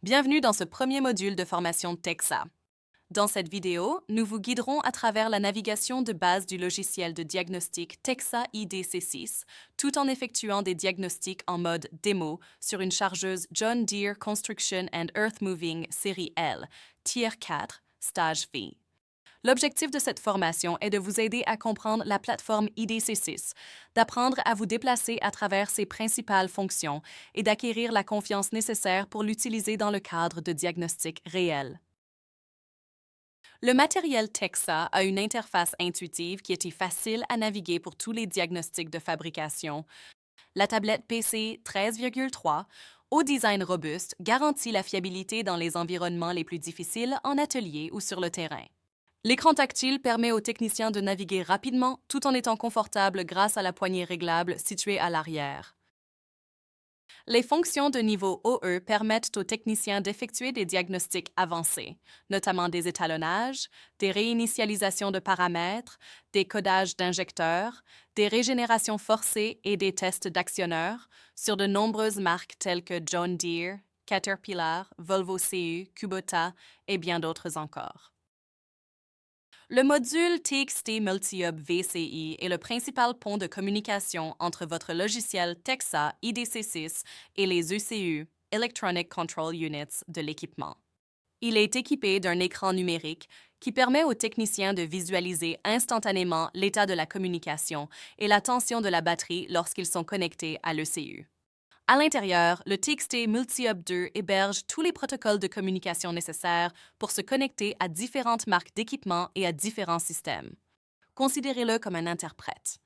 Bienvenue dans ce premier module de formation TEXA. Dans cette vidéo, nous vous guiderons à travers la navigation de base du logiciel de diagnostic TEXA IDC6, tout en effectuant des diagnostics en mode démo sur une chargeuse John Deere Construction and Earthmoving série L, Tier 4, Stage V. L'objectif de cette formation est de vous aider à comprendre la plateforme IDC6, d'apprendre à vous déplacer à travers ses principales fonctions et d'acquérir la confiance nécessaire pour l'utiliser dans le cadre de diagnostics réels. Le matériel TEXA a une interface intuitive qui était facile à naviguer pour tous les diagnostics de fabrication. La tablette PC 13,3, au design robuste, garantit la fiabilité dans les environnements les plus difficiles en atelier ou sur le terrain. L'écran tactile permet aux techniciens de naviguer rapidement tout en étant confortable grâce à la poignée réglable située à l'arrière. Les fonctions de niveau OE permettent aux techniciens d'effectuer des diagnostics avancés, notamment des étalonnages, des réinitialisations de paramètres, des codages d'injecteurs, des régénérations forcées et des tests d'actionneurs sur de nombreuses marques telles que John Deere, Caterpillar, Volvo CU, Kubota et bien d'autres encore. Le module TXT Multi-Hub VCI est le principal pont de communication entre votre logiciel TEXA IDC6 et les ECU, Electronic Control Units, de l'équipement. Il est équipé d'un écran numérique qui permet aux techniciens de visualiser instantanément l'état de la communication et la tension de la batterie lorsqu'ils sont connectés à l'ECU. À l'intérieur, le TXT Multi-Hub 2 héberge tous les protocoles de communication nécessaires pour se connecter à différentes marques d'équipements et à différents systèmes. Considérez-le comme un interprète.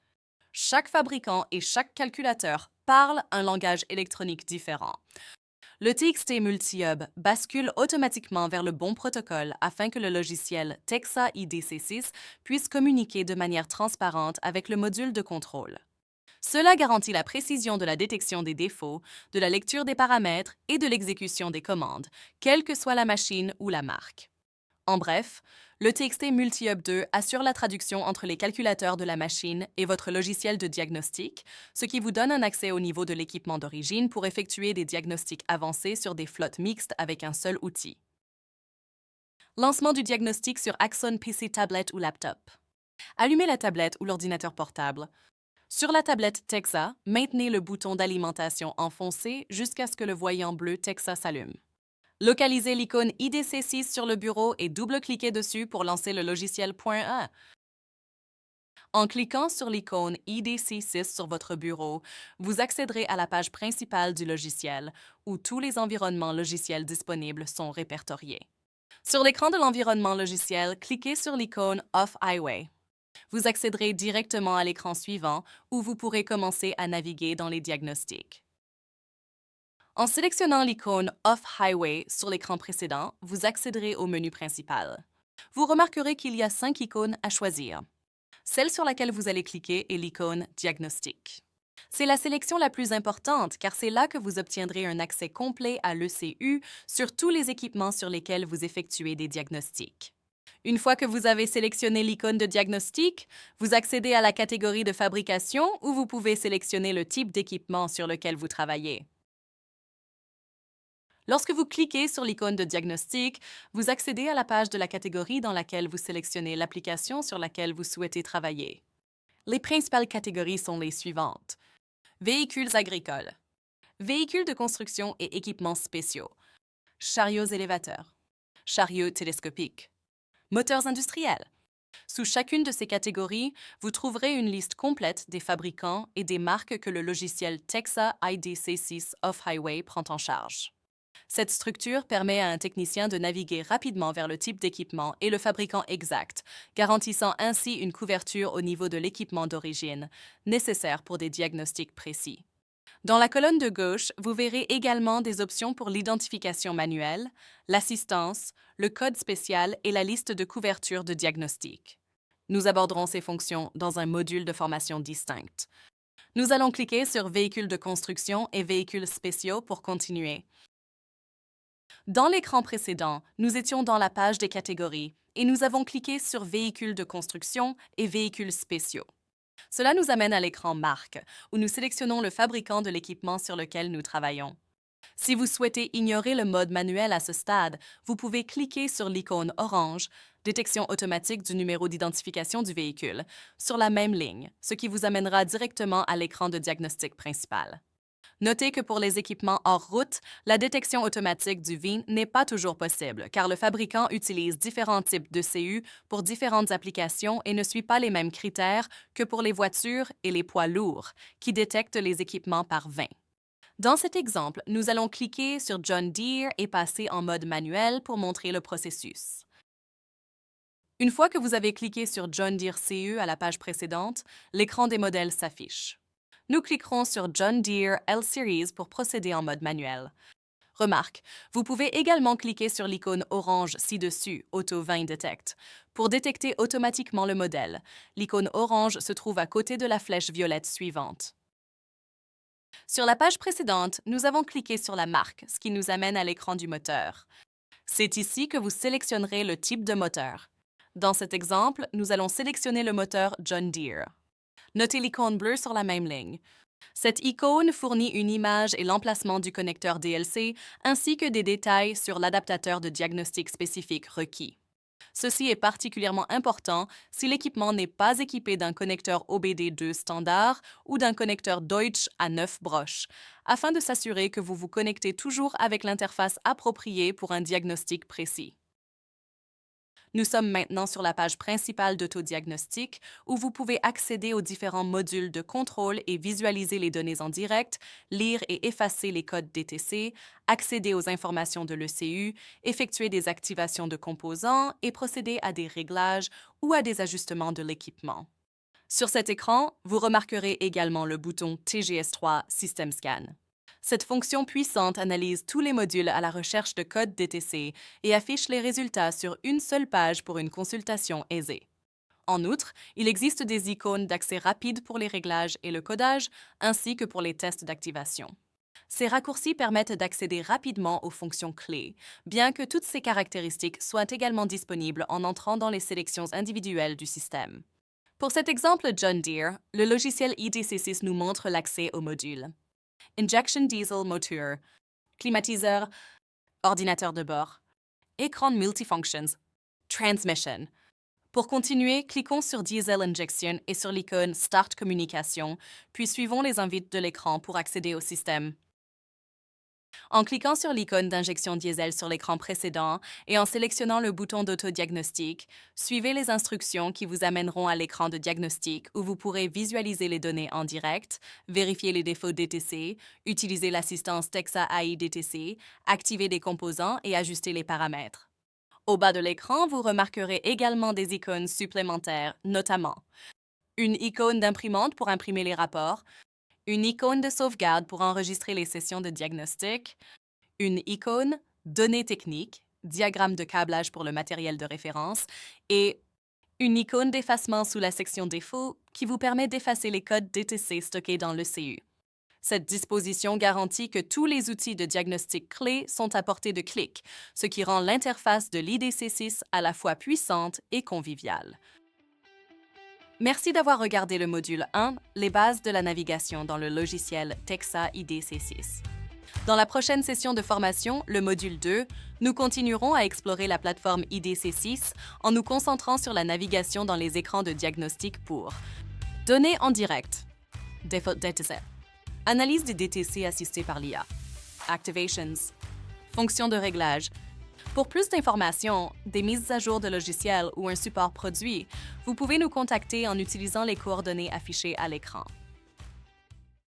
Chaque fabricant et chaque calculateur parle un langage électronique différent. Le TXT Multi-Hub bascule automatiquement vers le bon protocole afin que le logiciel TEXA IDC6 puisse communiquer de manière transparente avec le module de contrôle. Cela garantit la précision de la détection des défauts, de la lecture des paramètres et de l'exécution des commandes, quelle que soit la machine ou la marque. En bref, le TXT Multi-Hub 2 assure la traduction entre les calculateurs de la machine et votre logiciel de diagnostic, ce qui vous donne un accès au niveau de l'équipement d'origine pour effectuer des diagnostics avancés sur des flottes mixtes avec un seul outil. Lancement du diagnostic sur Axon PC tablette ou laptop. Allumez la tablette ou l'ordinateur portable. Sur la tablette TEXA, maintenez le bouton d'alimentation enfoncé jusqu'à ce que le voyant bleu TEXA s'allume. Localisez l'icône IDC6 sur le bureau et double-cliquez dessus pour lancer le logiciel .1. En cliquant sur l'icône IDC6 sur votre bureau, vous accéderez à la page principale du logiciel, où tous les environnements logiciels disponibles sont répertoriés. Sur l'écran de l'environnement logiciel, cliquez sur l'icône Off-Highway. Vous accéderez directement à l'écran suivant où vous pourrez commencer à naviguer dans les diagnostics. En sélectionnant l'icône Off-Highway sur l'écran précédent, vous accéderez au menu principal. Vous remarquerez qu'il y a 5 icônes à choisir. Celle sur laquelle vous allez cliquer est l'icône Diagnostic. C'est la sélection la plus importante car c'est là que vous obtiendrez un accès complet à l'ECU sur tous les équipements sur lesquels vous effectuez des diagnostics. Une fois que vous avez sélectionné l'icône de diagnostic, vous accédez à la catégorie de fabrication où vous pouvez sélectionner le type d'équipement sur lequel vous travaillez. Lorsque vous cliquez sur l'icône de diagnostic, vous accédez à la page de la catégorie dans laquelle vous sélectionnez l'application sur laquelle vous souhaitez travailler. Les principales catégories sont les suivantes. Véhicules agricoles, véhicules de construction et équipements spéciaux, chariots élévateurs, chariots télescopiques, moteurs industriels. Sous chacune de ces catégories, vous trouverez une liste complète des fabricants et des marques que le logiciel TEXA IDC6 Off-Highway prend en charge. Cette structure permet à un technicien de naviguer rapidement vers le type d'équipement et le fabricant exact, garantissant ainsi une couverture au niveau de l'équipement d'origine, nécessaire pour des diagnostics précis. Dans la colonne de gauche, vous verrez également des options pour l'identification manuelle, l'assistance, le code spécial et la liste de couverture de diagnostic. Nous aborderons ces fonctions dans un module de formation distinct. Nous allons cliquer sur Véhicules de construction et véhicules spéciaux pour continuer. Dans l'écran précédent, nous étions dans la page des catégories et nous avons cliqué sur Véhicules de construction et véhicules spéciaux. Cela nous amène à l'écran Marque, où nous sélectionnons le fabricant de l'équipement sur lequel nous travaillons. Si vous souhaitez ignorer le mode manuel à ce stade, vous pouvez cliquer sur l'icône orange « Détection automatique du numéro d'identification du véhicule » sur la même ligne, ce qui vous amènera directement à l'écran de diagnostic principal. Notez que pour les équipements hors route, la détection automatique du VIN n'est pas toujours possible, car le fabricant utilise différents types de CU pour différentes applications et ne suit pas les mêmes critères que pour les voitures et les poids lourds, qui détectent les équipements par VIN. Dans cet exemple, nous allons cliquer sur John Deere et passer en mode manuel pour montrer le processus. Une fois que vous avez cliqué sur John Deere CE à la page précédente, l'écran des modèles s'affiche. Nous cliquerons sur John Deere L-Series pour procéder en mode manuel. Remarque, vous pouvez également cliquer sur l'icône orange ci-dessus, Auto VIN Detect, pour détecter automatiquement le modèle. L'icône orange se trouve à côté de la flèche violette suivante. Sur la page précédente, nous avons cliqué sur la marque, ce qui nous amène à l'écran du moteur. C'est ici que vous sélectionnerez le type de moteur. Dans cet exemple, nous allons sélectionner le moteur John Deere. Notez l'icône bleue sur la même ligne. Cette icône fournit une image et l'emplacement du connecteur DLC, ainsi que des détails sur l'adaptateur de diagnostic spécifique requis. Ceci est particulièrement important si l'équipement n'est pas équipé d'un connecteur OBD2 standard ou d'un connecteur Deutsch à 9 broches, afin de s'assurer que vous vous connectez toujours avec l'interface appropriée pour un diagnostic précis. Nous sommes maintenant sur la page principale d'Autodiagnostic, où vous pouvez accéder aux différents modules de contrôle et visualiser les données en direct, lire et effacer les codes DTC, accéder aux informations de l'ECU, effectuer des activations de composants et procéder à des réglages ou à des ajustements de l'équipement. Sur cet écran, vous remarquerez également le bouton TGS3 System Scan. Cette fonction puissante analyse tous les modules à la recherche de codes DTC et affiche les résultats sur une seule page pour une consultation aisée. En outre, il existe des icônes d'accès rapide pour les réglages et le codage, ainsi que pour les tests d'activation. Ces raccourcis permettent d'accéder rapidement aux fonctions clés, bien que toutes ces caractéristiques soient également disponibles en entrant dans les sélections individuelles du système. Pour cet exemple John Deere, le logiciel IDC6 nous montre l'accès aux modules. Injection Diesel Motor, climatiseur, ordinateur de bord, écran multifunctions, transmission. Pour continuer, cliquons sur Diesel Injection et sur l'icône Start Communication, puis suivons les invites de l'écran pour accéder au système. En cliquant sur l'icône d'injection diesel sur l'écran précédent et en sélectionnant le bouton d'autodiagnostic, suivez les instructions qui vous amèneront à l'écran de diagnostic où vous pourrez visualiser les données en direct, vérifier les défauts DTC, utiliser l'assistance Texa AI DTC, activer des composants et ajuster les paramètres. Au bas de l'écran, vous remarquerez également des icônes supplémentaires, notamment une icône d'imprimante pour imprimer les rapports, une icône de sauvegarde pour enregistrer les sessions de diagnostic, une icône données techniques, diagramme de câblage pour le matériel de référence et une icône d'effacement sous la section défauts qui vous permet d'effacer les codes DTC stockés dans l'ECU. Cette disposition garantit que tous les outils de diagnostic clés sont à portée de clic, ce qui rend l'interface de l'IDC6 à la fois puissante et conviviale. Merci d'avoir regardé le module 1, les bases de la navigation dans le logiciel Texa IDC6. Dans la prochaine session de formation, le module 2, nous continuerons à explorer la plateforme IDC6 en nous concentrant sur la navigation dans les écrans de diagnostic pour données en direct, Default Dataset, analyse des DTC assistée par l'IA, Activations, fonctions de réglage. Pour plus d'informations, des mises à jour de logiciels ou un support produit, vous pouvez nous contacter en utilisant les coordonnées affichées à l'écran.